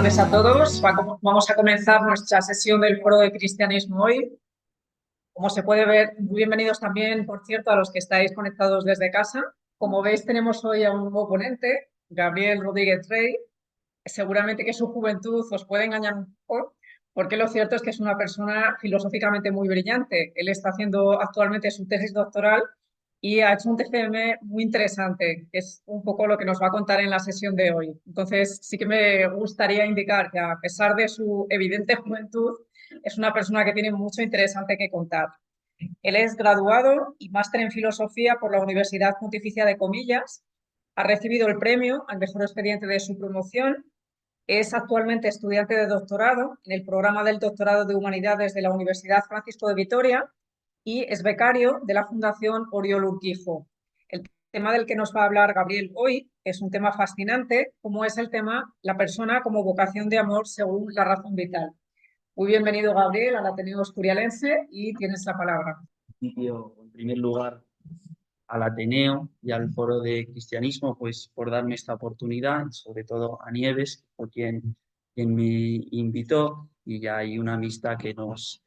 tardes a todos. Vamos a comenzar nuestra sesión del Foro de Cristianismo hoy. Como se puede ver, muy bienvenidos también, por cierto, a los que estáis conectados desde casa. Como veis, tenemos hoy a un nuevo ponente, Gabriel Rodríguez Rey. Seguramente que su juventud os puede engañar un poco, porque lo cierto es que es una persona filosóficamente muy brillante. Él está haciendo actualmente su tesis doctoral y ha hecho un TFM muy interesante, que es un poco lo que nos va a contar en la sesión de hoy. Entonces, sí que me gustaría indicar que, a pesar de su evidente juventud, es una persona que tiene mucho interesante que contar. Él es graduado y máster en filosofía por la Universidad Pontificia de Comillas. Ha recibido el premio al mejor expediente de su promoción. Es actualmente estudiante de doctorado en el programa del doctorado de Humanidades de la Universidad Francisco de Vitoria y es becario de la Fundación Oriol Urquijo. El tema del que nos va a hablar Gabriel hoy es un tema fascinante, como es el tema la persona como vocación de amor según la razón vital. Muy bienvenido, Gabriel, al Ateneo Asturialense y tienes la palabra. En primer lugar, al Ateneo y al Foro de Cristianismo, pues por darme esta oportunidad, y sobre todo a Nieves, por quien me invitó, y ya hay una amistad que nos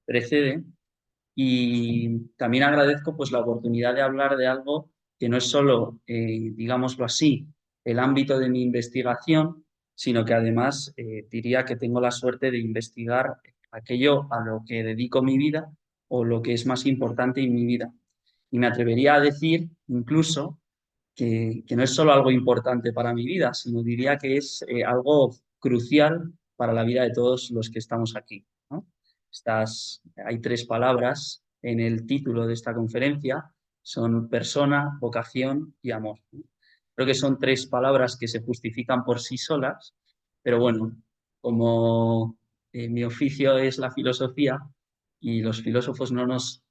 precede. Y también agradezco pues la oportunidad de hablar de algo que no es solo, digámoslo así, el ámbito de mi investigación, sino que además diría que tengo la suerte de investigar aquello a lo que dedico mi vida o lo que es más importante en mi vida. Y me atrevería a decir incluso que no es solo algo importante para mi vida, sino diría que es algo crucial para la vida de todos los que estamos aquí, ¿no? Hay tres palabras en el título de esta conferencia, son persona, vocación y amor. Creo que son tres palabras que se justifican por sí solas, pero bueno, como mi oficio es la filosofía y los filósofos no nos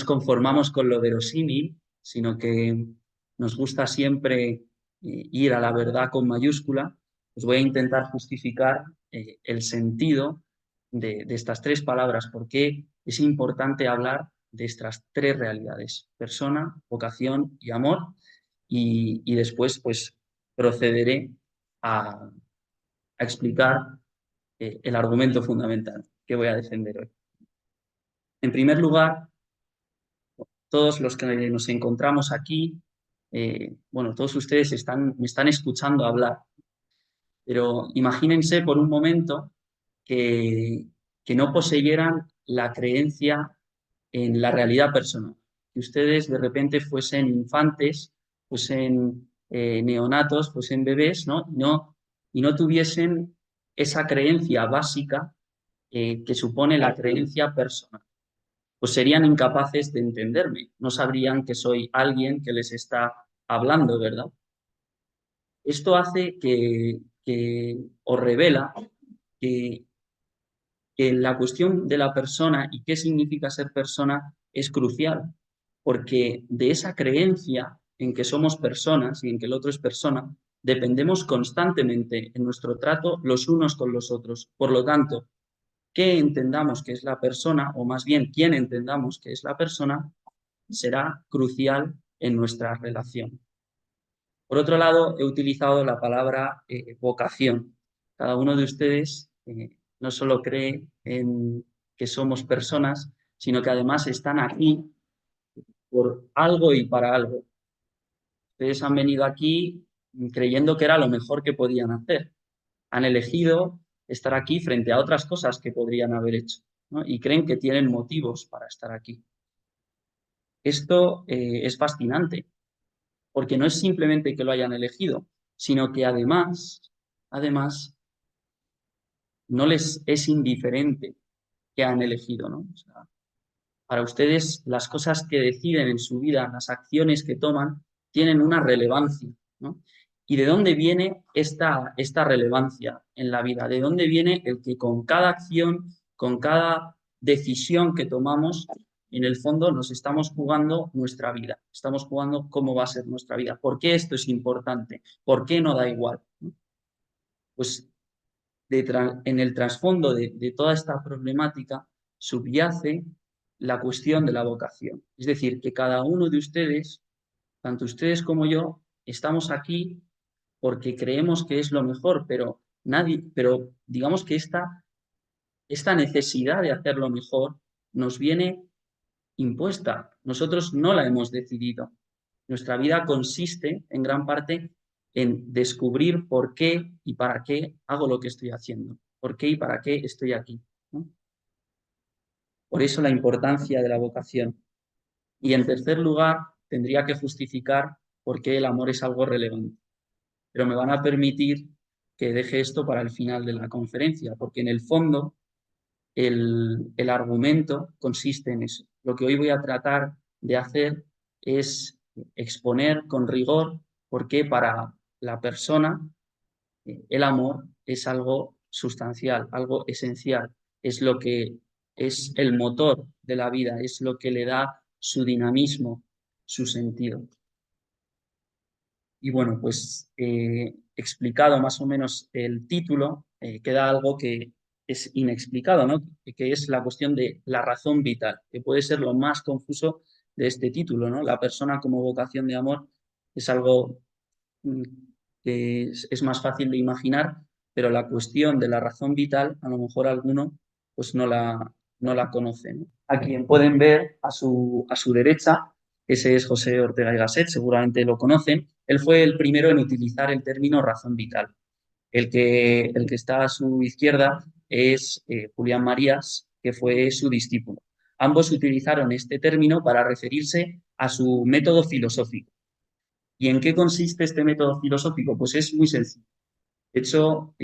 conformamos con lo verosímil, sino que nos gusta siempre ir a la verdad con mayúscula, pues voy a intentar justificar el sentido de estas tres palabras, porque es importante hablar de estas tres realidades, persona, vocación y amor, y después pues procederé a explicar el argumento fundamental que voy a defender hoy. En primer lugar, todos los que nos encontramos aquí, bueno, todos ustedes me están escuchando hablar, pero imagínense por un momento que, que no poseyeran la creencia en la realidad personal, que ustedes de repente fuesen infantes, fuesen neonatos, fuesen bebés, ¿no? Y no tuviesen esa creencia básica que supone la creencia personal, pues serían incapaces de entenderme, no sabrían que soy alguien que les está hablando, ¿verdad? Esto hace que os revela que, que la cuestión de la persona y qué significa ser persona es crucial, porque de esa creencia en que somos personas y en que el otro es persona, dependemos constantemente en nuestro trato los unos con los otros. Por lo tanto, qué entendamos que es la persona, o más bien quién entendamos que es la persona, será crucial en nuestra relación. Por otro lado, he utilizado la palabra vocación. Cada uno de ustedes no solo cree en que somos personas, sino que además están aquí por algo y para algo. Ustedes han venido aquí creyendo que era lo mejor que podían hacer. Han elegido estar aquí frente a otras cosas que podrían haber hecho, ¿no? Y creen que tienen motivos para estar aquí. Esto es fascinante, porque no es simplemente que lo hayan elegido, sino que además, no les es indiferente que han elegido, ¿no? O sea, para ustedes, las cosas que deciden en su vida, las acciones que toman, tienen una relevancia, ¿no? ¿Y de dónde viene esta relevancia en la vida? ¿De dónde viene el que con cada acción, con cada decisión que tomamos, en el fondo nos estamos jugando nuestra vida? Estamos jugando cómo va a ser nuestra vida. ¿Por qué esto es importante? ¿Por qué no da igual? Pues en el trasfondo de toda esta problemática subyace la cuestión de la vocación. Es decir, que cada uno de ustedes, tanto ustedes como yo, estamos aquí porque creemos que es lo mejor, pero digamos que esta necesidad de hacerlo mejor nos viene impuesta. Nosotros no la hemos decidido. Nuestra vida consiste en gran parte en descubrir por qué y para qué hago lo que estoy haciendo, por qué y para qué estoy aquí, ¿no? Por eso la importancia de la vocación. Y en tercer lugar, tendría que justificar por qué el amor es algo relevante. Pero me van a permitir que deje esto para el final de la conferencia, porque en el fondo el argumento consiste en eso. Lo que hoy voy a tratar de hacer es exponer con rigor por qué para la persona el amor es algo sustancial, algo esencial, es lo que es el motor de la vida, es lo que le da su dinamismo, su sentido. Y bueno, pues explicado más o menos el título, queda algo que es inexplicado, ¿no? Que es la cuestión de la razón vital, que puede ser lo más confuso de este título, ¿no? La persona como vocación de amor es algo mm, que es más fácil de imaginar, pero la cuestión de la razón vital, a lo mejor alguno pues no la conoce, ¿no? A quien pueden ver a su derecha, ese es José Ortega y Gasset, seguramente lo conocen. Él fue el primero en utilizar el término razón vital. El que está a su izquierda es Julián Marías, que fue su discípulo. Ambos utilizaron este término para referirse a su método filosófico. ¿Y en qué consiste este método filosófico? Pues es muy sencillo. De hecho,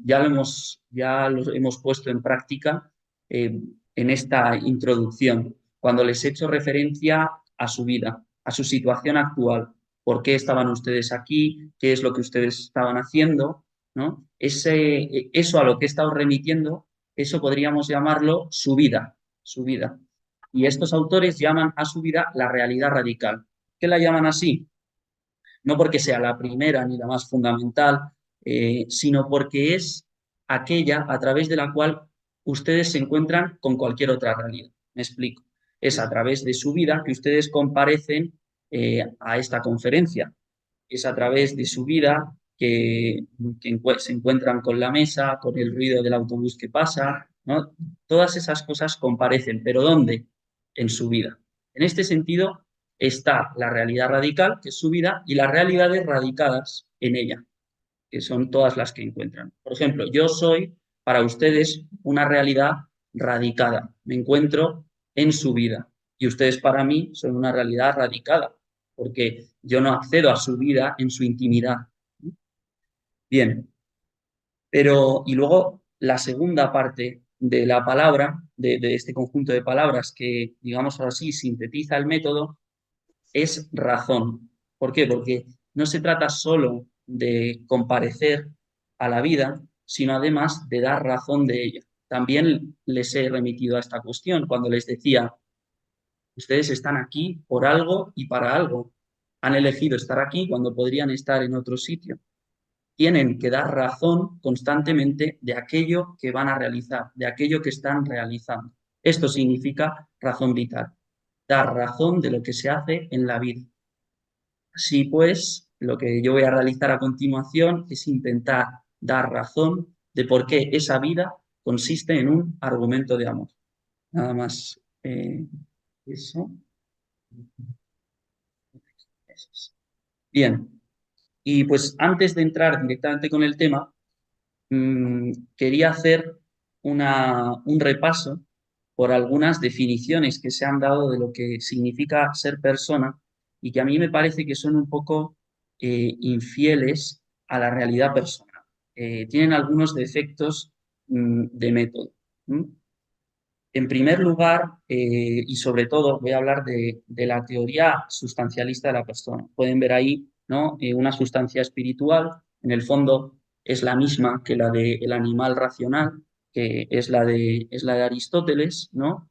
ya lo hemos puesto en práctica en esta introducción, cuando les he hecho referencia a su vida, a su situación actual, por qué estaban ustedes aquí, qué es lo que ustedes estaban haciendo, ¿no? Eso a lo que he estado remitiendo, eso podríamos llamarlo su vida, su vida. Y estos autores llaman a su vida la realidad radical. ¿Qué la llaman así? No porque sea la primera ni la más fundamental, sino porque es aquella a través de la cual ustedes se encuentran con cualquier otra realidad. Me explico. Es a través de su vida que ustedes comparecen a esta conferencia. Es a través de su vida que se encuentran con la mesa, con el ruido del autobús que pasa, ¿no? Todas esas cosas comparecen, pero ¿dónde? En su vida. En este sentido, está la realidad radical, que es su vida, y las realidades radicadas en ella, que son todas las que encuentran. Por ejemplo, yo soy para ustedes una realidad radicada. Me encuentro en su vida. Y ustedes para mí son una realidad radicada, porque yo no accedo a su vida en su intimidad. Bien, pero y luego la segunda parte de la palabra, de este conjunto de palabras que, digamos así, sintetiza el método, es razón. ¿Por qué? Porque no se trata solo de comparecer a la vida, sino además de dar razón de ella. También les he remitido a esta cuestión cuando les decía, ustedes están aquí por algo y para algo. Han elegido estar aquí cuando podrían estar en otro sitio. Tienen que dar razón constantemente de aquello que van a realizar, de aquello que están realizando. Esto significa razón vital, dar razón de lo que se hace en la vida. Así pues, lo que yo voy a realizar a continuación es intentar dar razón de por qué esa vida consiste en un argumento de amor. Nada más eso. Bien, y pues antes de entrar directamente con el tema, quería hacer un repaso por algunas definiciones que se han dado de lo que significa ser persona y que a mí me parece que son un poco infieles a la realidad personal. Tienen algunos defectos de método. ¿Mm? En primer lugar, y sobre todo, voy a hablar de la teoría sustancialista de la persona. Pueden ver ahí, ¿no? Una sustancia espiritual, en el fondo es la misma que la del animal racional, que es la de Aristóteles, ¿no?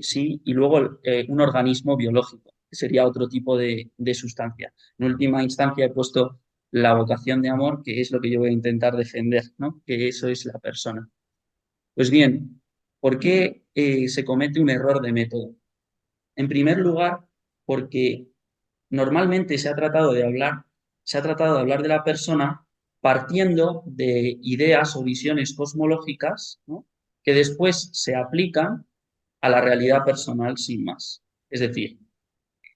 Sí, y luego un organismo biológico, que sería otro tipo de sustancia. En última instancia he puesto la vocación de amor, que es lo que yo voy a intentar defender, ¿no? Que eso es la persona. Pues bien, ¿por qué se comete un error de método? En primer lugar, porque normalmente se ha tratado de hablar se ha tratado de hablar de la persona partiendo de ideas o visiones cosmológicas, ¿no?, que después se aplican a la realidad personal sin más. Es decir,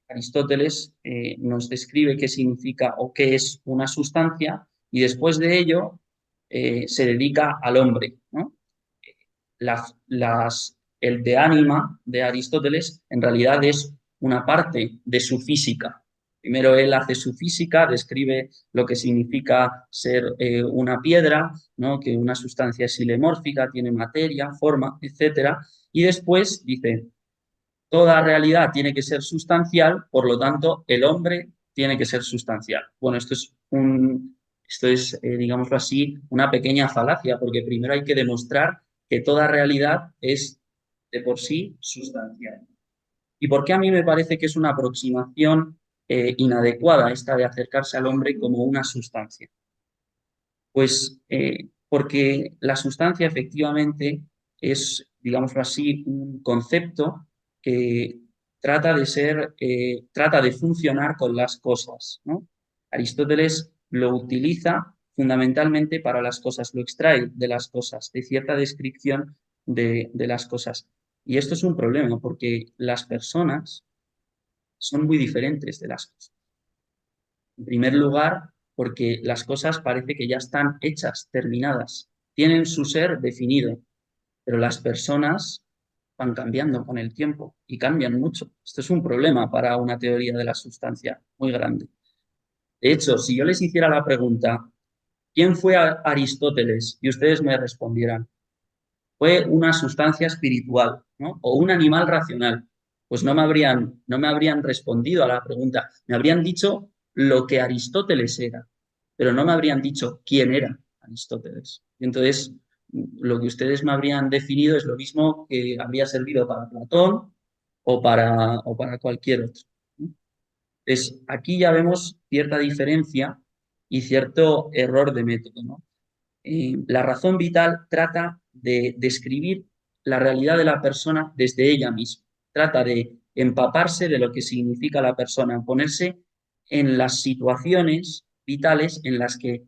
Aristóteles nos describe qué significa o qué es una sustancia y después de ello se dedica al hombre, ¿no? El de ánima de Aristóteles en realidad es una parte de su física. Primero él hace su física, describe lo que significa ser una piedra, ¿no?, que una sustancia es silemórfica, tiene materia, forma, etc. Y después dice, toda realidad tiene que ser sustancial, por lo tanto, el hombre tiene que ser sustancial. Bueno, digámoslo así, una pequeña falacia, porque primero hay que demostrar que toda realidad es de por sí sustancial. ¿Y por qué a mí me parece que es una aproximación inadecuada esta de acercarse al hombre como una sustancia? Pues porque la sustancia efectivamente es, digámoslo así, un concepto que trata de funcionar con las cosas, ¿no? Aristóteles lo utiliza fundamentalmente para las cosas, lo extrae de las cosas, de cierta descripción de las cosas. Y esto es un problema porque las personas son muy diferentes de las cosas. En primer lugar, porque las cosas parece que ya están hechas, terminadas, tienen su ser definido, pero las personas van cambiando con el tiempo y cambian mucho. Esto es un problema para una teoría de la sustancia muy grande. De hecho, si yo les hiciera la pregunta, ¿quién fue Aristóteles? Y ustedes me respondieran, fue una sustancia espiritual, ¿no?, o un animal racional, pues no me habrían respondido a la pregunta. Me habrían dicho lo que Aristóteles era, pero no me habrían dicho quién era Aristóteles. Y entonces, lo que ustedes me habrían definido es lo mismo que habría servido para Platón o para cualquier otro. Entonces, aquí ya vemos cierta diferencia y cierto error de método, ¿no? La razón vital trata de describir la realidad de la persona desde ella misma. Trata de empaparse de lo que significa la persona, ponerse en las situaciones vitales en las que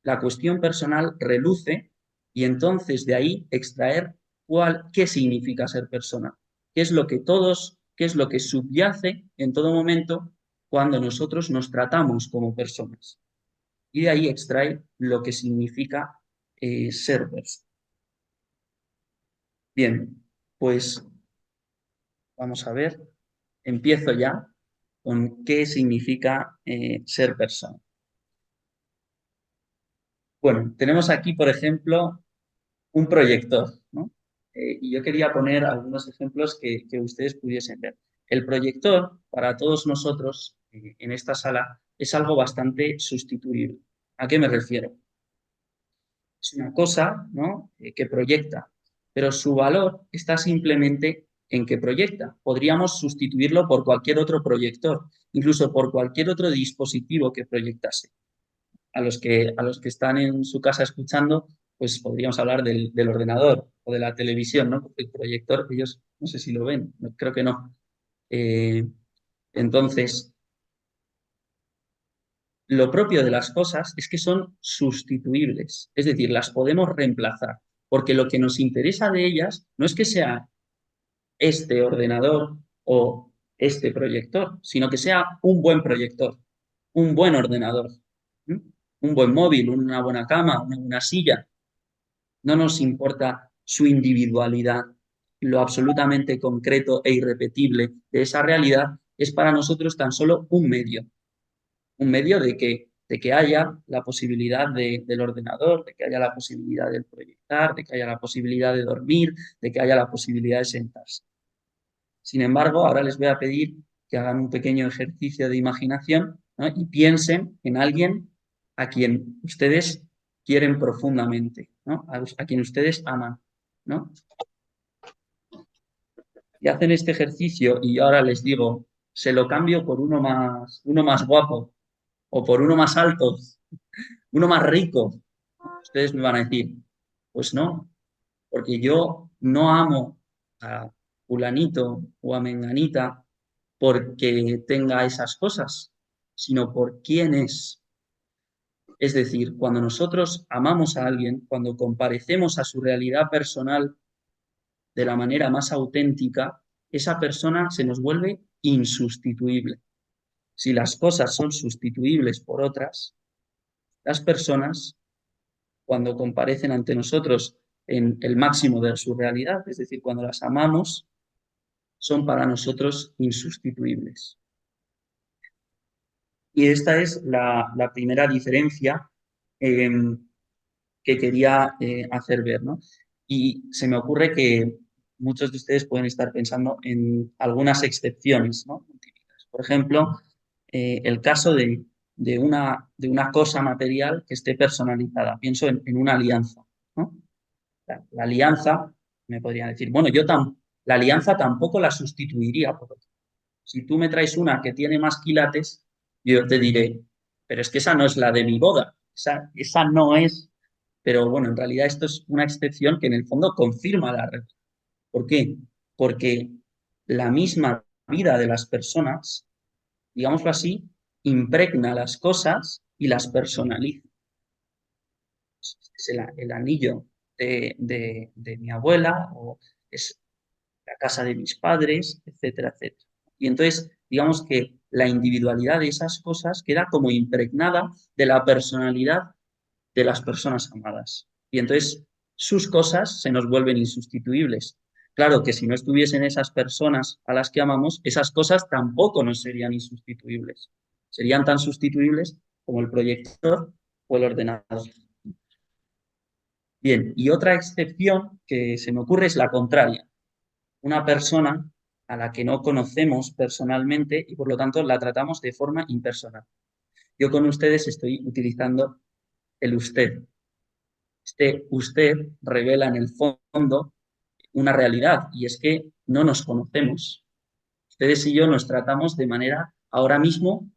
la cuestión personal reluce y entonces de ahí extraer qué significa ser persona, qué es lo que subyace en todo momento cuando nosotros nos tratamos como personas y de ahí extrae lo que significa ser persona. Bien, pues vamos a ver, empiezo ya con qué significa ser persona. Bueno, tenemos aquí, por ejemplo, un proyector, ¿no? Y yo quería poner algunos ejemplos que ustedes pudiesen ver. El proyector, para todos nosotros en esta sala, es algo bastante sustituible. ¿A qué me refiero? Es una cosa, ¿no?, que proyecta, pero su valor está simplemente en que proyecta. Podríamos sustituirlo por cualquier otro proyector, incluso por cualquier otro dispositivo que proyectase. A los que están en su casa escuchando, pues podríamos hablar del ordenador o de la televisión, ¿no? Porque el proyector, ellos no sé si lo ven, creo que no. Eh, entonces, lo propio de las cosas es que son sustituibles, es decir, las podemos reemplazar, porque lo que nos interesa de ellas no es que sea este ordenador o este proyector, sino que sea un buen proyector, un buen ordenador, ¿m?, un buen móvil, una buena cama, una buena silla. No nos importa su individualidad. Lo absolutamente concreto e irrepetible de esa realidad es para nosotros tan solo un medio de que haya la posibilidad del ordenador, de que haya la posibilidad de proyectar, de que haya la posibilidad de dormir, de que haya la posibilidad de sentarse. Sin embargo, ahora les voy a pedir que hagan un pequeño ejercicio de imaginación, ¿no?, y piensen en alguien a quien ustedes quieren profundamente, ¿no?, a quien ustedes aman, ¿no? Y hacen este ejercicio y ahora les digo, se lo cambio por uno más guapo o por uno más alto, uno más rico. Ustedes me van a decir, pues no, porque yo no amo a fulanito o a menganita porque tenga esas cosas, sino por quién es. Es decir, cuando nosotros amamos a alguien, cuando comparecemos a su realidad personal de la manera más auténtica, esa persona se nos vuelve insustituible. Si las cosas son sustituibles por otras, las personas, cuando comparecen ante nosotros en el máximo de su realidad, es decir, cuando las amamos, son para nosotros insustituibles. Y esta es la primera diferencia eh, que quería hacer ver, ¿no? Y se me ocurre que muchos de ustedes pueden estar pensando en algunas excepciones, ¿no? Por ejemplo, el caso de una cosa material que esté personalizada. Pienso en una alianza, ¿no? La alianza, me podrían decir, bueno, la alianza tampoco la sustituiría por otra. Si tú me traes una que tiene más quilates, yo te diré, pero es que esa no es la de mi boda, esa no es. Pero bueno, en realidad esto es una excepción que en el fondo confirma la regla. ¿Por qué? Porque la misma vida de las personas, digámoslo así, impregna las cosas y las personaliza. Es el anillo de mi abuela o es la casa de mis padres, etcétera, etcétera. Y entonces, digamos que la individualidad de esas cosas queda como impregnada de la personalidad de las personas amadas. Y entonces sus cosas se nos vuelven insustituibles. Claro que si no estuviesen esas personas a las que amamos, esas cosas tampoco nos serían insustituibles. Serían tan sustituibles como el proyector o el ordenador. Bien, y otra excepción que se me ocurre es la contraria. Una persona a la que no conocemos personalmente y por lo tanto la tratamos de forma impersonal. Yo con ustedes estoy utilizando el usted. Este usted revela en el fondo una realidad y es que no nos conocemos. Ustedes y yo nos tratamos de manera ahora mismo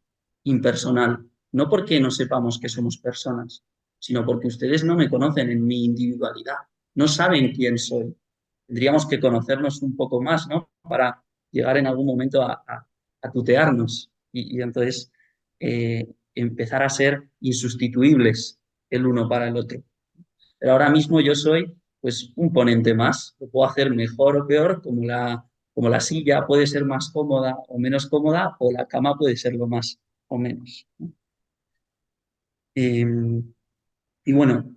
impersonal, no porque no sepamos que somos personas, sino porque ustedes no me conocen en mi individualidad, no saben quién soy. Tendríamos que conocernos un poco más, ¿no? Para llegar en algún momento a tutearnos y entonces empezar a ser insustituibles el uno para el otro. Pero ahora mismo yo soy pues un ponente más. Lo puedo hacer mejor o peor, como la silla puede ser más cómoda o menos cómoda, o la cama puede serlo más o menos, ¿no? Eh, y bueno,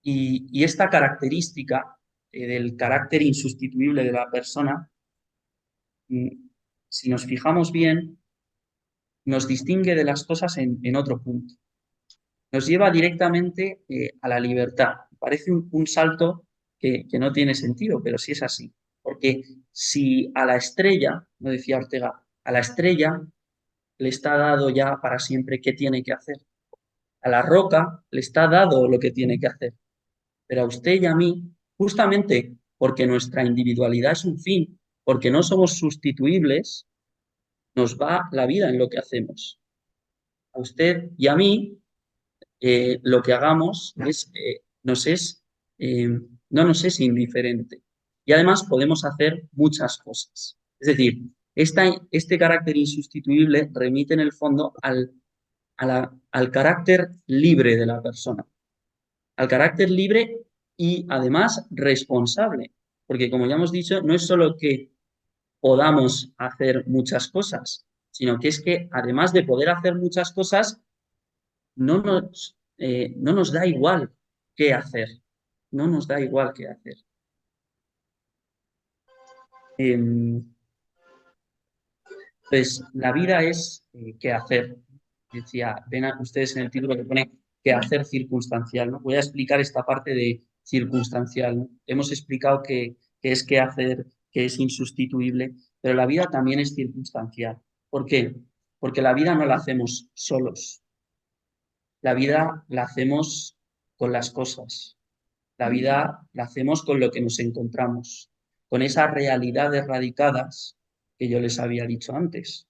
y esta característica del carácter insustituible de la persona, mm, si nos fijamos bien, nos distingue de las cosas en otro punto. Nos lleva directamente a la libertad. Parece un salto que no tiene sentido, pero sí es así. Porque si a la estrella, no decía Ortega, a la estrella le está dado ya para siempre qué tiene que hacer. A la roca le está dado lo que tiene que hacer. Pero a usted y a mí, justamente porque nuestra individualidad es un fin, porque no somos sustituibles, nos va la vida en lo que hacemos. A usted y a mí lo que hagamos eh, no nos es indiferente. Y además podemos hacer muchas cosas. Es decir, este carácter insustituible remite en el fondo al carácter libre de la persona, al carácter libre y además responsable. Porque como ya hemos dicho, no es solo que podamos hacer muchas cosas, sino que es que además de poder hacer muchas cosas, no nos da igual qué hacer, no nos da igual qué hacer. Pues la vida es qué hacer. Decía, ven ustedes en el título que pone qué hacer circunstancial, ¿no? Voy a explicar esta parte de circunstancial, ¿no? Hemos explicado que es qué hacer, que es insustituible, pero la vida también es circunstancial. ¿Por qué? Porque la vida no la hacemos solos. La vida la hacemos con las cosas. La vida la hacemos con lo que nos encontramos, con esas realidades radicadas que yo les había dicho antes.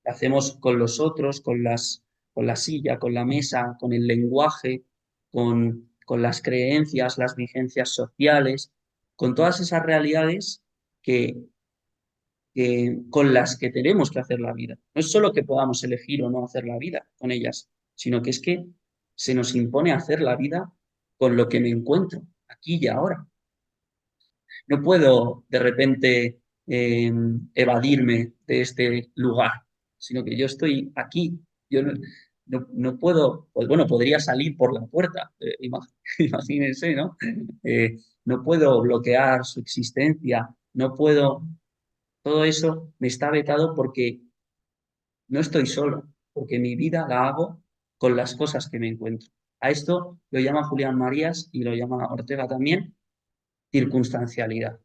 La hacemos con los otros, con la silla, con la mesa, con el lenguaje, con las creencias, las vigencias sociales, con todas esas realidades con las que tenemos que hacer la vida. No es solo que podamos elegir o no hacer la vida con ellas, sino que es que se nos impone hacer la vida con lo que me encuentro, aquí y ahora. No puedo de repente evadirme de este lugar, sino que yo estoy aquí. Yo no puedo, pues bueno, podría salir por la puerta, imagínense, ¿no? No puedo bloquear su existencia, no puedo, todo eso me está vetado porque no estoy solo, porque mi vida la hago con las cosas que me encuentro. A esto lo llama Julián Marías y lo llama Ortega también, circunstancialidad.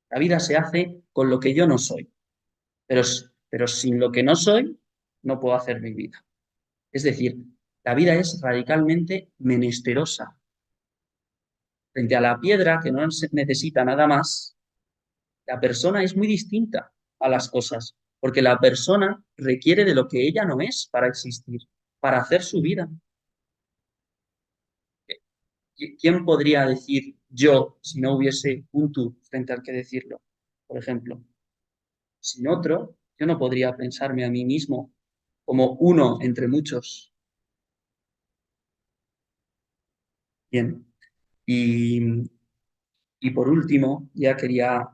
La vida se hace con lo que yo no soy, pero sin lo que no soy, no puedo hacer mi vida. Es decir, la vida es radicalmente menesterosa. Frente a la piedra, que no necesita nada más, la persona es muy distinta a las cosas, porque la persona requiere de lo que ella no es para existir, para hacer su vida. ¿Quién podría decir yo si no hubiese un tú frente al que decirlo? Por ejemplo, sin otro, yo no podría pensarme a mí mismo como uno entre muchos. Bien. Y, y por último, ya quería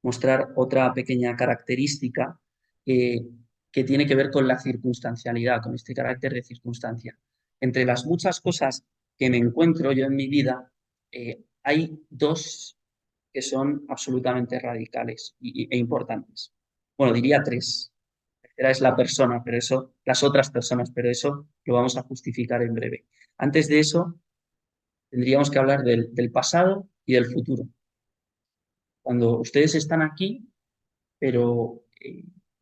mostrar otra pequeña característica eh, que tiene que ver con la circunstancialidad, con este carácter de circunstancia. Entre las muchas cosas que me encuentro yo en mi vida, hay dos que son absolutamente radicales e importantes. Bueno, diría tres. La tercera es la persona, pero eso, las otras personas, pero eso lo vamos a justificar en breve. Antes de eso, tendríamos que hablar del pasado y del futuro. Cuando ustedes están aquí, pero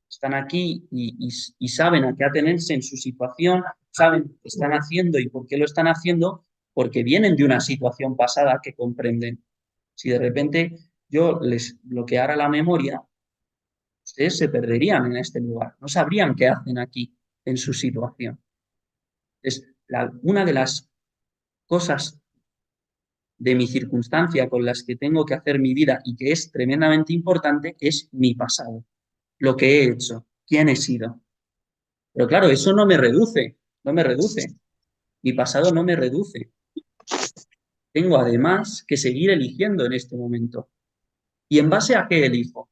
están aquí y saben a qué atenerse en su situación, saben qué están haciendo y por qué lo están haciendo, porque vienen de una situación pasada que comprenden. Si de repente yo les bloqueara la memoria, ustedes se perderían en este lugar, no sabrían qué hacen aquí en su situación. Es una de las cosas de mi circunstancia con las que tengo que hacer mi vida y que es tremendamente importante es mi pasado, lo que he hecho, quién he sido. Pero claro, eso no me reduce, no me reduce. Mi pasado no me reduce. Tengo además que seguir eligiendo en este momento. ¿Y en base a qué elijo?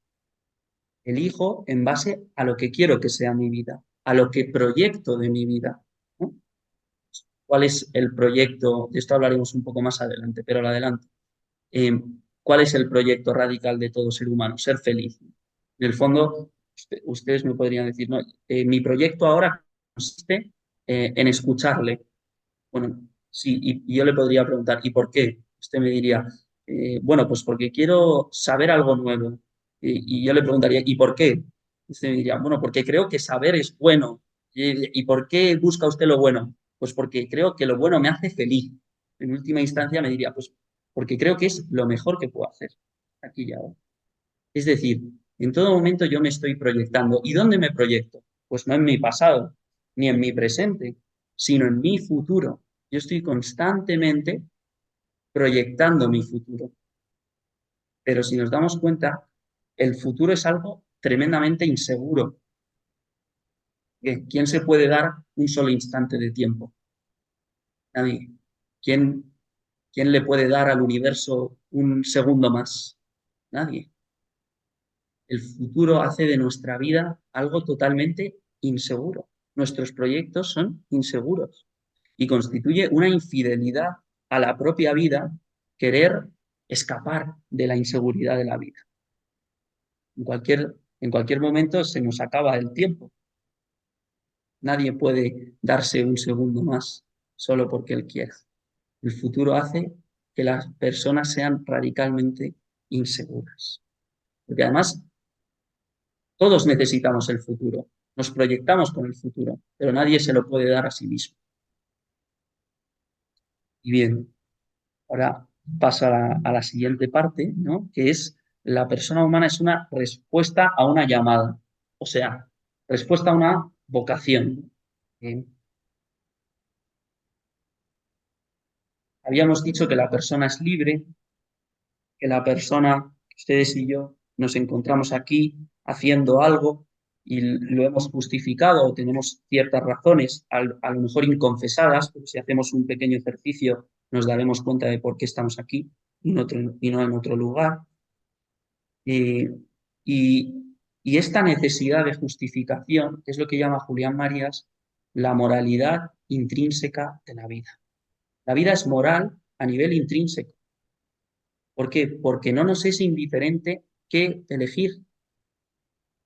Elijo en base a lo que quiero que sea mi vida, a lo que proyecto de mi vida, ¿no? ¿Cuál es el proyecto? De esto hablaremos un poco más adelante, pero adelante. ¿Cuál es el proyecto radical de todo ser humano? Ser feliz. En el fondo, ustedes me podrían decir, no, mi proyecto ahora consiste en escucharle. Bueno, sí, y yo le podría preguntar, ¿y por qué? Usted me diría, bueno, pues porque quiero saber algo nuevo. Y yo le preguntaría, ¿y por qué? Usted me diría, bueno, porque creo que saber es bueno. ¿Y por qué busca usted lo bueno? Pues porque creo que lo bueno me hace feliz. En última instancia me diría, pues porque creo que es lo mejor que puedo hacer aquí y ahora. Es decir, en todo momento yo me estoy proyectando. ¿Y dónde me proyecto? Pues no en mi pasado, ni en mi presente, sino en mi futuro. Yo estoy constantemente proyectando mi futuro. Pero si nos damos cuenta, el futuro es algo tremendamente inseguro. ¿Quién se puede dar un solo instante de tiempo? Nadie. ¿Quién, quién le puede dar al universo un segundo más? Nadie. El futuro hace de nuestra vida algo totalmente inseguro. Nuestros proyectos son inseguros y constituye una infidelidad a la propia vida querer escapar de la inseguridad de la vida. En cualquier momento se nos acaba el tiempo. Nadie puede darse un segundo más solo porque él quiera. El futuro hace que las personas sean radicalmente inseguras. Porque además todos necesitamos el futuro, nos proyectamos con el futuro, pero nadie se lo puede dar a sí mismo. Y bien, ahora paso a la siguiente parte, ¿no? Que es la persona humana es una respuesta a una llamada, o sea, respuesta a una vocación. ¿Eh? Habíamos dicho que la persona es libre, que la persona, ustedes y yo, nos encontramos aquí haciendo algo, y lo hemos justificado o tenemos ciertas razones, a lo mejor inconfesadas, pero si hacemos un pequeño ejercicio nos daremos cuenta de por qué estamos aquí y no en otro lugar. Eh, y, y esta necesidad de justificación es lo que llama Julián Marías la moralidad intrínseca de la vida. La vida es moral a nivel intrínseco. ¿Por qué? Porque no nos es indiferente qué elegir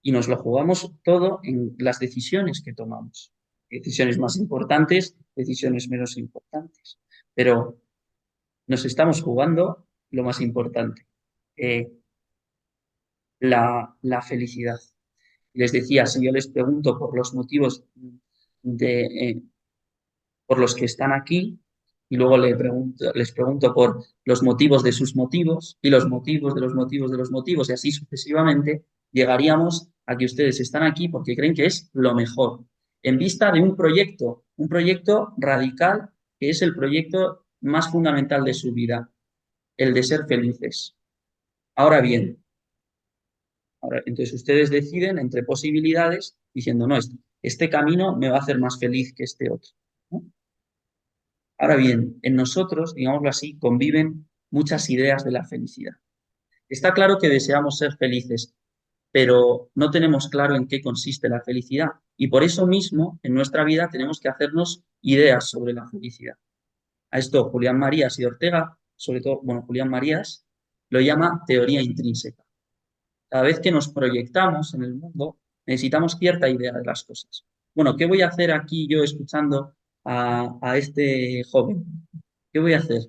y nos lo jugamos todo en las decisiones que tomamos. Decisiones más importantes, decisiones menos importantes. Pero nos estamos jugando lo más importante, eh, la felicidad. Les decía, si yo les pregunto por los motivos de, por los que están aquí y luego les pregunto por los motivos de sus motivos y los motivos de los motivos de los motivos y así sucesivamente, llegaríamos a que ustedes están aquí porque creen que es lo mejor, en vista de un proyecto radical que es el proyecto más fundamental de su vida, el de ser felices. Ahora bien, entonces ustedes deciden entre posibilidades diciendo, no, este camino me va a hacer más feliz que este otro, ¿no? Ahora bien, en nosotros, digámoslo así, conviven muchas ideas de la felicidad. Está claro que deseamos ser felices, pero no tenemos claro en qué consiste la felicidad. Y por eso mismo, en nuestra vida tenemos que hacernos ideas sobre la felicidad. A esto Julián Marías y Ortega, sobre todo, bueno, Julián Marías, lo llama teoría intrínseca. Cada vez que nos proyectamos en el mundo, necesitamos cierta idea de las cosas. Bueno, ¿qué voy a hacer aquí yo escuchando a este joven? ¿Qué voy a hacer?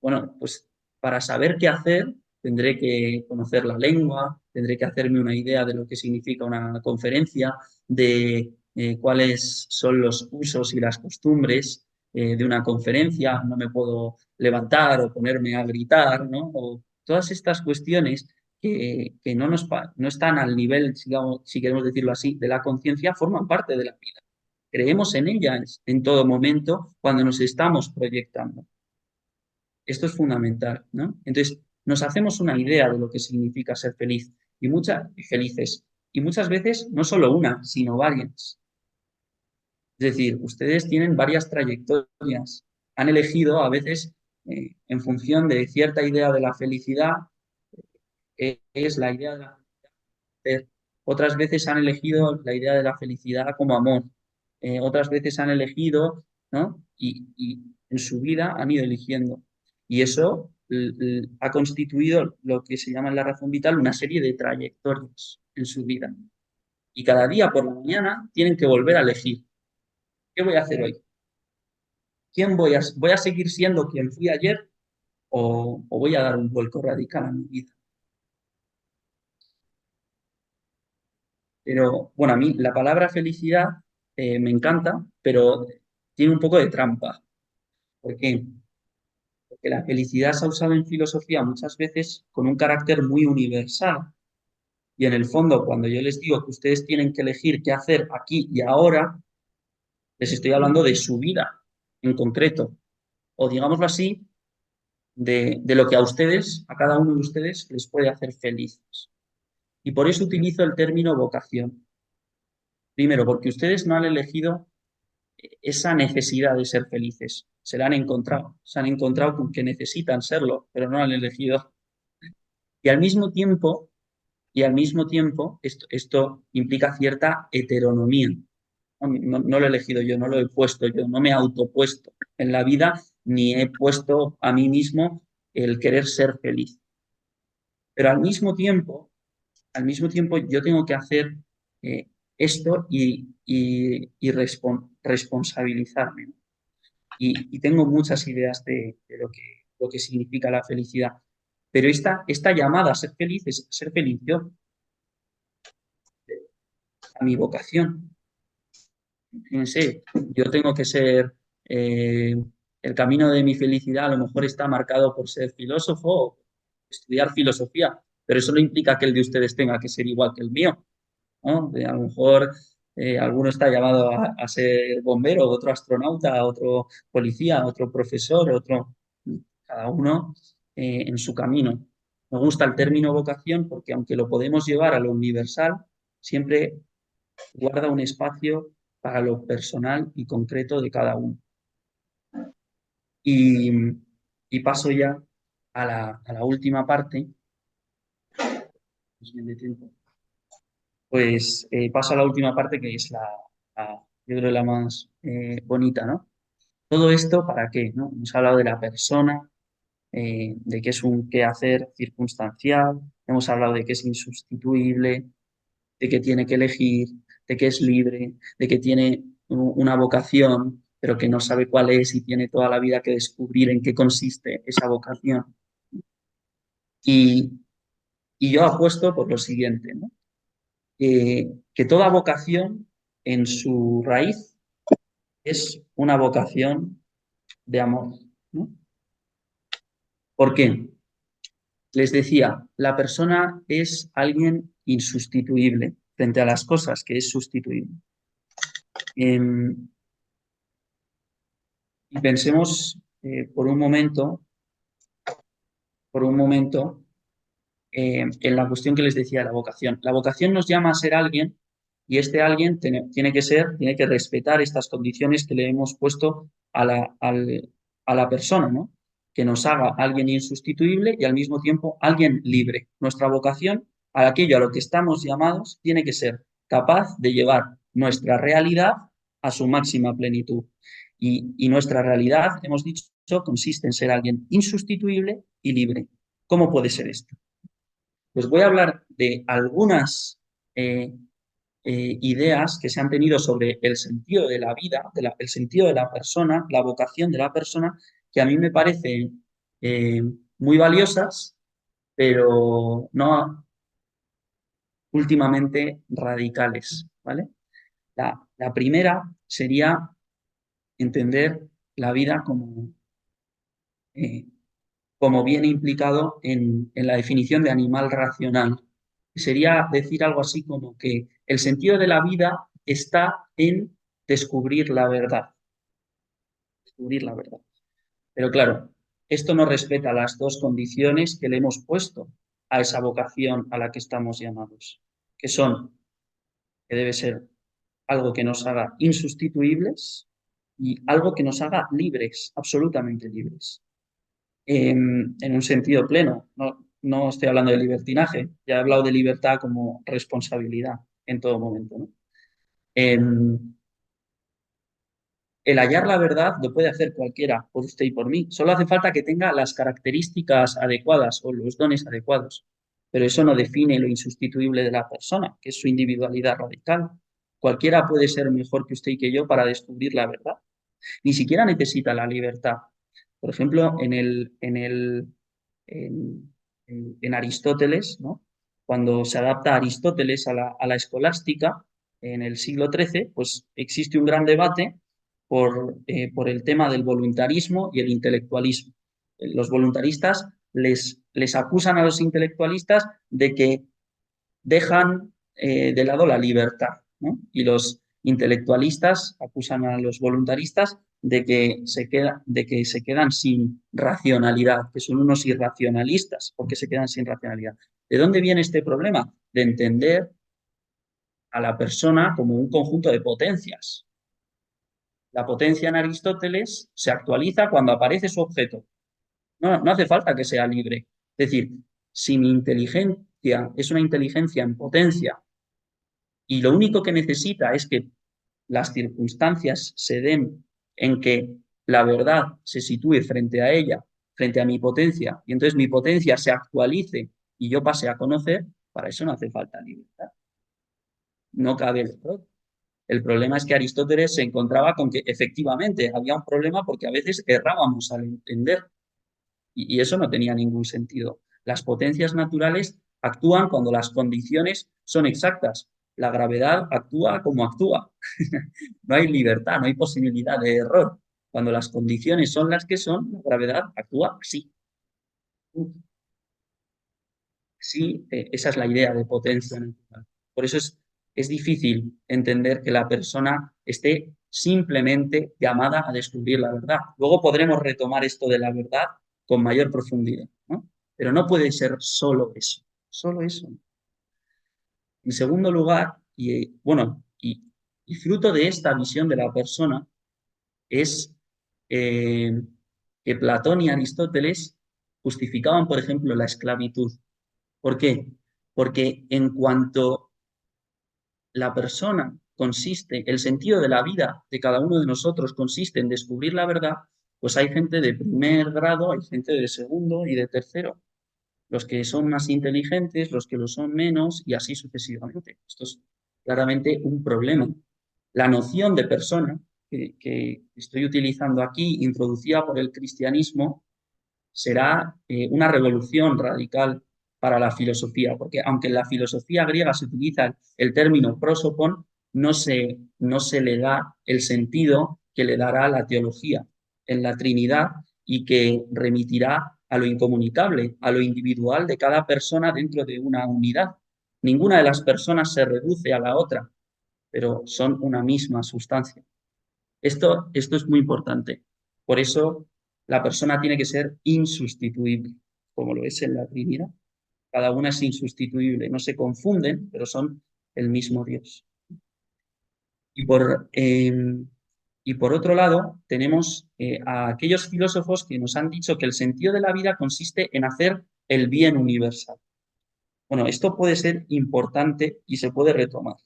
Bueno, pues para saber qué hacer, tendré que conocer la lengua, tendré que hacerme una idea de lo que significa una conferencia, de cuáles son los usos y las costumbres de una conferencia. No me puedo levantar o ponerme a gritar, ¿no? O todas estas cuestiones que no están al nivel, digamos, si queremos decirlo así, de la conciencia, forman parte de la vida. Creemos en ellas en todo momento cuando nos estamos proyectando. Esto es fundamental, ¿no? Entonces, nos hacemos una idea de lo que significa ser feliz felices. Y muchas veces no solo una, sino varias. Es decir, ustedes tienen varias trayectorias. Han elegido a veces, en función de cierta idea de la felicidad, que es la idea de la felicidad. Otras veces han elegido la idea de la felicidad como amor. Otras veces han elegido, ¿no? Y en su vida han ido eligiendo. Y eso ha constituido lo que se llama en la razón vital una serie de trayectorias en su vida. Y cada día por la mañana tienen que volver a elegir. ¿Qué voy a hacer hoy? ¿Voy a seguir siendo quien fui ayer o voy a dar un vuelco radical a mi vida? Pero bueno, a mí la palabra felicidad me encanta, pero tiene un poco de trampa. ¿Por qué? Porque la felicidad se ha usado en filosofía muchas veces con un carácter muy universal. Y en el fondo, cuando yo les digo que ustedes tienen que elegir qué hacer aquí y ahora, les estoy hablando de su vida en concreto. O digámoslo así, de lo que a ustedes, a cada uno de ustedes, les puede hacer felices. Y por eso utilizo el término vocación. Primero, porque ustedes no han elegido esa necesidad de ser felices. Se la han encontrado. Se han encontrado con que necesitan serlo, pero no han elegido. Y al mismo tiempo, esto implica cierta heteronomía. No lo he elegido yo, no lo he puesto yo, no me he autopuesto en la vida, ni he puesto a mí mismo el querer ser feliz. Pero al mismo tiempo yo tengo que hacer esto y responsabilizarme, ¿no? Y tengo muchas ideas de lo que significa la felicidad. Pero esta llamada a ser feliz es ser feliz yo, a mi vocación. Fíjense, yo tengo que ser, el camino de mi felicidad a lo mejor está marcado por ser filósofo o estudiar filosofía, pero eso no implica que el de ustedes tenga que ser igual que el mío, ¿no? A lo mejor alguno está llamado a ser bombero, otro astronauta, otro policía, otro profesor, cada uno en su camino. Me gusta el término vocación porque aunque lo podemos llevar a lo universal, siempre guarda un espacio para lo personal y concreto de cada uno. Y, y paso ya a la última parte. Pues paso a la última parte, que es yo creo la más bonita, ¿no? Todo esto, ¿para qué? ¿No? Hemos hablado de la persona, de que es un quehacer circunstancial, hemos hablado de que es insustituible, de que tiene que elegir, de que es libre, de que tiene una vocación, pero que no sabe cuál es y tiene toda la vida que descubrir en qué consiste esa vocación. Y, y yo apuesto por lo siguiente, ¿no? Que toda vocación en su raíz es una vocación de amor, ¿no? ¿Por qué? Les decía, la persona es alguien insustituible frente a las cosas que es sustituible. Y pensemos por un momento, en la cuestión que les decía de la vocación. La vocación nos llama a ser alguien y este alguien tiene que respetar estas condiciones que le hemos puesto a la persona, ¿no? Que nos haga alguien insustituible y al mismo tiempo alguien libre. Nuestra vocación, a aquello a lo que estamos llamados, tiene que ser capaz de llevar nuestra realidad a su máxima plenitud. Y nuestra realidad, hemos dicho, consiste en ser alguien insustituible y libre. ¿Cómo puede ser esto? Pues voy a hablar de algunas eh, ideas que se han tenido sobre el sentido de la vida, el sentido de la persona, la vocación de la persona, que a mí me parecen muy valiosas, pero no últimamente radicales, ¿vale? La primera sería entender la vida eh, como viene implicado en la definición de animal racional. Sería decir algo así como que el sentido de la vida está en descubrir la verdad. Descubrir la verdad. Pero claro, esto no respeta las dos condiciones que le hemos puesto a esa vocación a la que estamos llamados, que son que debe ser algo que nos haga insustituibles y algo que nos haga libres, absolutamente libres. En un sentido pleno. No estoy hablando de libertinaje, ya he hablado de libertad como responsabilidad en todo momento, ¿no? El hallar la verdad lo puede hacer cualquiera, por usted y por mí. Solo hace falta que tenga las características adecuadas o los dones adecuados. Pero eso no define lo insustituible de la persona, que es su individualidad radical. Cualquiera puede ser mejor que usted y que yo para descubrir la verdad. Ni siquiera necesita la libertad. Por ejemplo, en Aristóteles, ¿no? Cuando se adapta Aristóteles a la escolástica en el siglo XIII, pues existe un gran debate por el tema del voluntarismo y el intelectualismo. Los voluntaristas les acusan a los intelectualistas de que dejan de lado la libertad, ¿no? Y los intelectualistas acusan a los voluntaristas de que se quedan sin racionalidad, que son unos irracionalistas, porque se quedan sin racionalidad. ¿De dónde viene este problema? De entender a la persona como un conjunto de potencias. La potencia en Aristóteles se actualiza cuando aparece su objeto. No hace falta que sea libre. Es decir, si mi inteligencia es una inteligencia en potencia y lo único que necesita es que las circunstancias se den en que la verdad se sitúe frente a ella, frente a mi potencia, y entonces mi potencia se actualice y yo pase a conocer, para eso no hace falta libertad. No cabe el error. El problema es que Aristóteles se encontraba con que efectivamente había un problema porque a veces errábamos al entender y eso no tenía ningún sentido. Las potencias naturales actúan cuando las condiciones son exactas. La gravedad actúa como actúa. No hay libertad, no hay posibilidad de error. Cuando las condiciones son las que son, la gravedad actúa así. Sí, esa es la idea de potencia natural. Por eso es difícil entender que la persona esté simplemente llamada a descubrir la verdad. Luego podremos retomar esto de la verdad con mayor profundidad, ¿no? Pero no puede ser solo eso, solo eso. En segundo lugar, y bueno, Y fruto de esta visión de la persona es que Platón y Aristóteles justificaban, por ejemplo, la esclavitud. ¿Por qué? Porque en cuanto la persona consiste, el sentido de la vida de cada uno de nosotros consiste en descubrir la verdad, pues hay gente de primer grado, hay gente de segundo y de tercero. Los que son más inteligentes, los que lo son menos y así sucesivamente. Esto es claramente un problema. La noción de persona que estoy utilizando aquí, introducida por el cristianismo, será una revolución radical para la filosofía, porque aunque en la filosofía griega se utiliza el término prosopon, no se le da el sentido que le dará la teología en la Trinidad y que remitirá a lo incomunicable, a lo individual de cada persona dentro de una unidad. Ninguna de las personas se reduce a la otra, pero son una misma sustancia. Esto es muy importante. Por eso la persona tiene que ser insustituible, como lo es en la Trinidad. Cada una es insustituible, no se confunden, pero son el mismo Dios. Y y por otro lado, tenemos a aquellos filósofos que nos han dicho que el sentido de la vida consiste en hacer el bien universal. Bueno, esto puede ser importante y se puede retomar,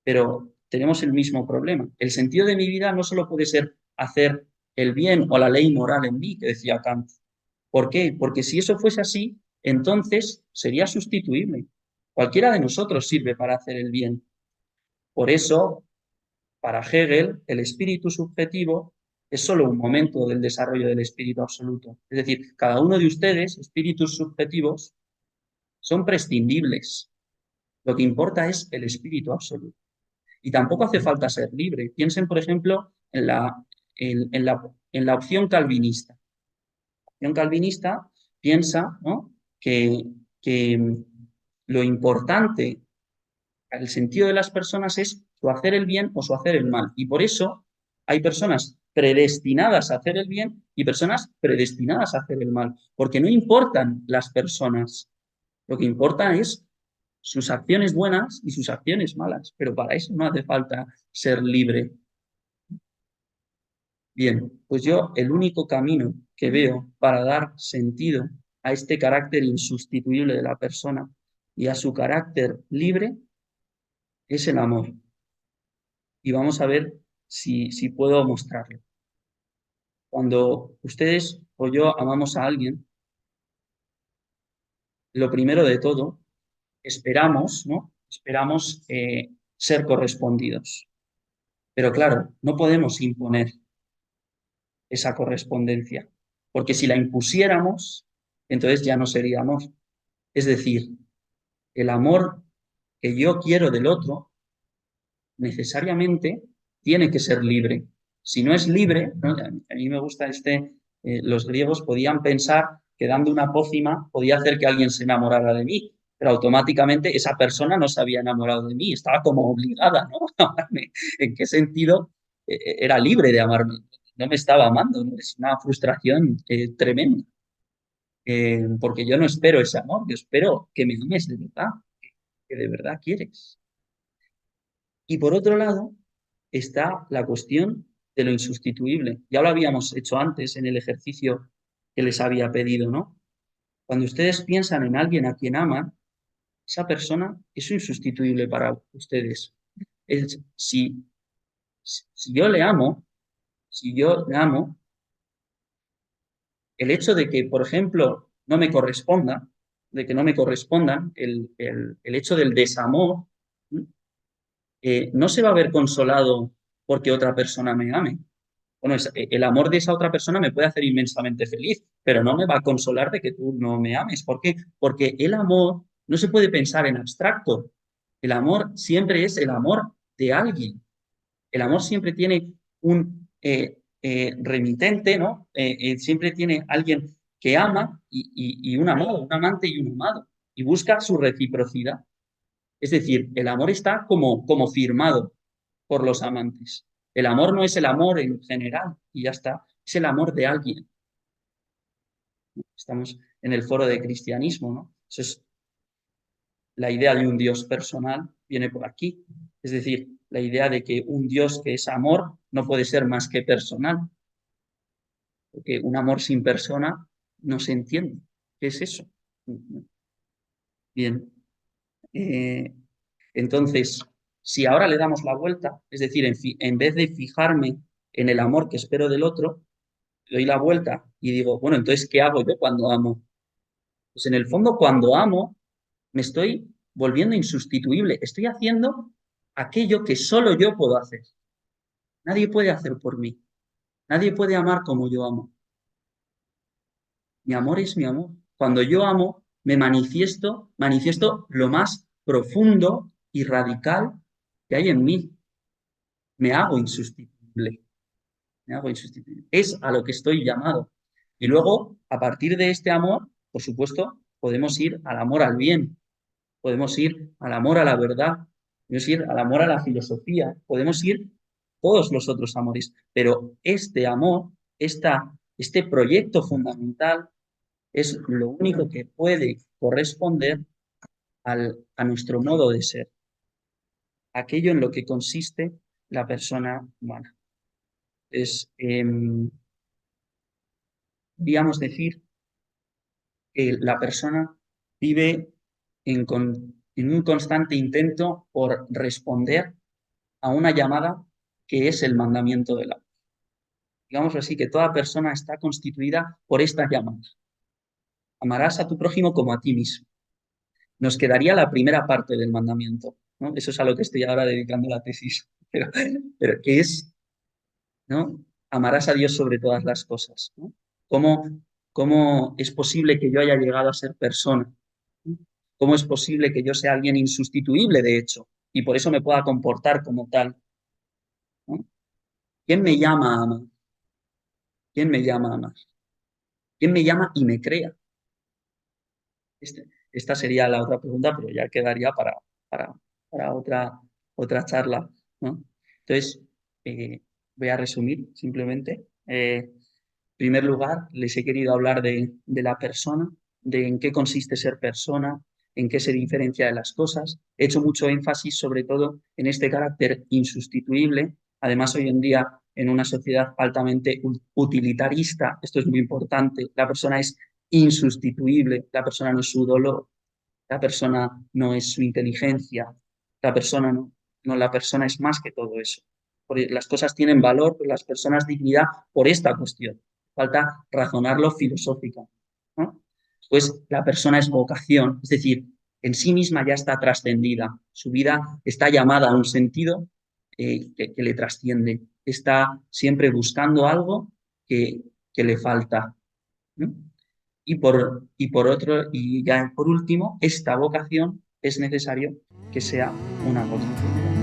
pero tenemos el mismo problema. El sentido de mi vida no solo puede ser hacer el bien o la ley moral en mí, que decía Kant. ¿Por qué? Porque si eso fuese así, entonces sería sustituible. Cualquiera de nosotros sirve para hacer el bien. Por eso, para Hegel, el espíritu subjetivo es solo un momento del desarrollo del espíritu absoluto. Es decir, cada uno de ustedes, espíritus subjetivos, son prescindibles. Lo que importa es el espíritu absoluto. Y tampoco hace falta ser libre. Piensen, por ejemplo, en la opción calvinista. La opción calvinista piensa, ¿no?, que lo importante, el sentido de las personas es su hacer el bien o su hacer el mal. Y por eso hay personas predestinadas a hacer el bien y personas predestinadas a hacer el mal. Porque no importan las personas. Lo que importa es sus acciones buenas y sus acciones malas, pero para eso no hace falta ser libre. Bien, pues yo el único camino que veo para dar sentido a este carácter insustituible de la persona y a su carácter libre es el amor. Y vamos a ver si puedo mostrarlo. Cuando ustedes o yo amamos a alguien, lo primero de todo, esperamos, ¿no? Esperamos ser correspondidos. Pero claro, no podemos imponer esa correspondencia, porque si la impusiéramos, entonces ya no sería amor. Es decir, el amor que yo quiero del otro necesariamente tiene que ser libre. Si no es libre, ¿no? A mí me gusta los griegos podían pensar que dando una pócima podía hacer que alguien se enamorara de mí, pero automáticamente esa persona no se había enamorado de mí, estaba como obligada, ¿no?, a amarme. ¿En qué sentido era libre de amarme? No me estaba amando, ¿no? Es una frustración tremenda, porque yo no espero ese amor, yo espero que me ames de verdad, que de verdad quieres. Y por otro lado, está la cuestión de lo insustituible. Ya lo habíamos hecho antes en el ejercicio que les había pedido, ¿no? Cuando ustedes piensan en alguien a quien aman, esa persona es insustituible para ustedes. Si yo le amo, si yo le amo, el hecho de que, por ejemplo, no me corresponda, de que no me correspondan, el hecho del desamor, no se va a ver consolado porque otra persona me ame. Bueno, el amor de esa otra persona me puede hacer inmensamente feliz, pero no me va a consolar de que tú no me ames. ¿Por qué? Porque el amor no se puede pensar en abstracto. El amor siempre es el amor de alguien. El amor siempre tiene un remitente, ¿no? Siempre tiene alguien que ama y un amado, un amante y un amado, y busca su reciprocidad. Es decir, el amor está como firmado por los amantes. El amor no es el amor en general y ya está, es el amor de alguien. Estamos en el foro de cristianismo, ¿no? Eso es la idea de un Dios personal, viene por aquí. Es decir, la idea de que un Dios que es amor no puede ser más que personal, porque un amor sin persona no se entiende. ¿Qué es eso? Bien. Entonces, si ahora le damos la vuelta, es decir, en vez de fijarme en el amor que espero del otro, doy la vuelta y digo, bueno, entonces, ¿qué hago yo cuando amo? Pues en el fondo, cuando amo, me estoy volviendo insustituible. Estoy haciendo aquello que solo yo puedo hacer. Nadie puede hacer por mí. Nadie puede amar como yo amo. Mi amor es mi amor. Cuando yo amo, manifiesto lo más profundo y radical que hay en mí. Me hago insustituible. Me hago insustituible. Es a lo que estoy llamado. Y luego, a partir de este amor, por supuesto, podemos ir al amor al bien, podemos ir al amor a la verdad, podemos ir al amor a la filosofía, podemos ir todos los otros amores. Pero este amor, este proyecto fundamental, es lo único que puede corresponder a nuestro modo de ser, aquello en lo que consiste la persona humana. Es, podríamos decir que la persona vive en un constante intento por responder a una llamada que es el mandamiento del amor. Digamos así, que toda persona está constituida por esta llamada. Amarás a tu prójimo como a ti mismo. Nos quedaría la primera parte del mandamiento, ¿no? Eso es a lo que estoy ahora dedicando la tesis. Pero ¿qué es, no? Amarás a Dios sobre todas las cosas, ¿no? ¿Cómo es posible que yo haya llegado a ser persona? ¿Cómo es posible que yo sea alguien insustituible, de hecho, y por eso me pueda comportar como tal? ¿No? ¿Quién me llama a amar? ¿Quién me llama a amar? ¿Quién me llama y me crea? Esta sería la otra pregunta, pero ya quedaría para, para otra charla, ¿no? Entonces, voy a resumir simplemente. En primer lugar, les he querido hablar de la persona, de en qué consiste ser persona, en qué se diferencia de las cosas. He hecho mucho énfasis sobre todo en este carácter insustituible. Además, hoy en día, en una sociedad altamente utilitarista, esto es muy importante, la persona es insustituible, la persona no es su dolor, la persona no es su inteligencia, la persona no, la persona es más que todo eso. Porque las cosas tienen valor, pero las personas dignidad por esta cuestión. Falta razonarlo filosóficamente, ¿no? Pues la persona es vocación, es decir, en sí misma ya está trascendida, su vida está llamada a un sentido que le trasciende, está siempre buscando algo que le falta, ¿no? Y ya por último, esta vocación es necesario que sea una vocación.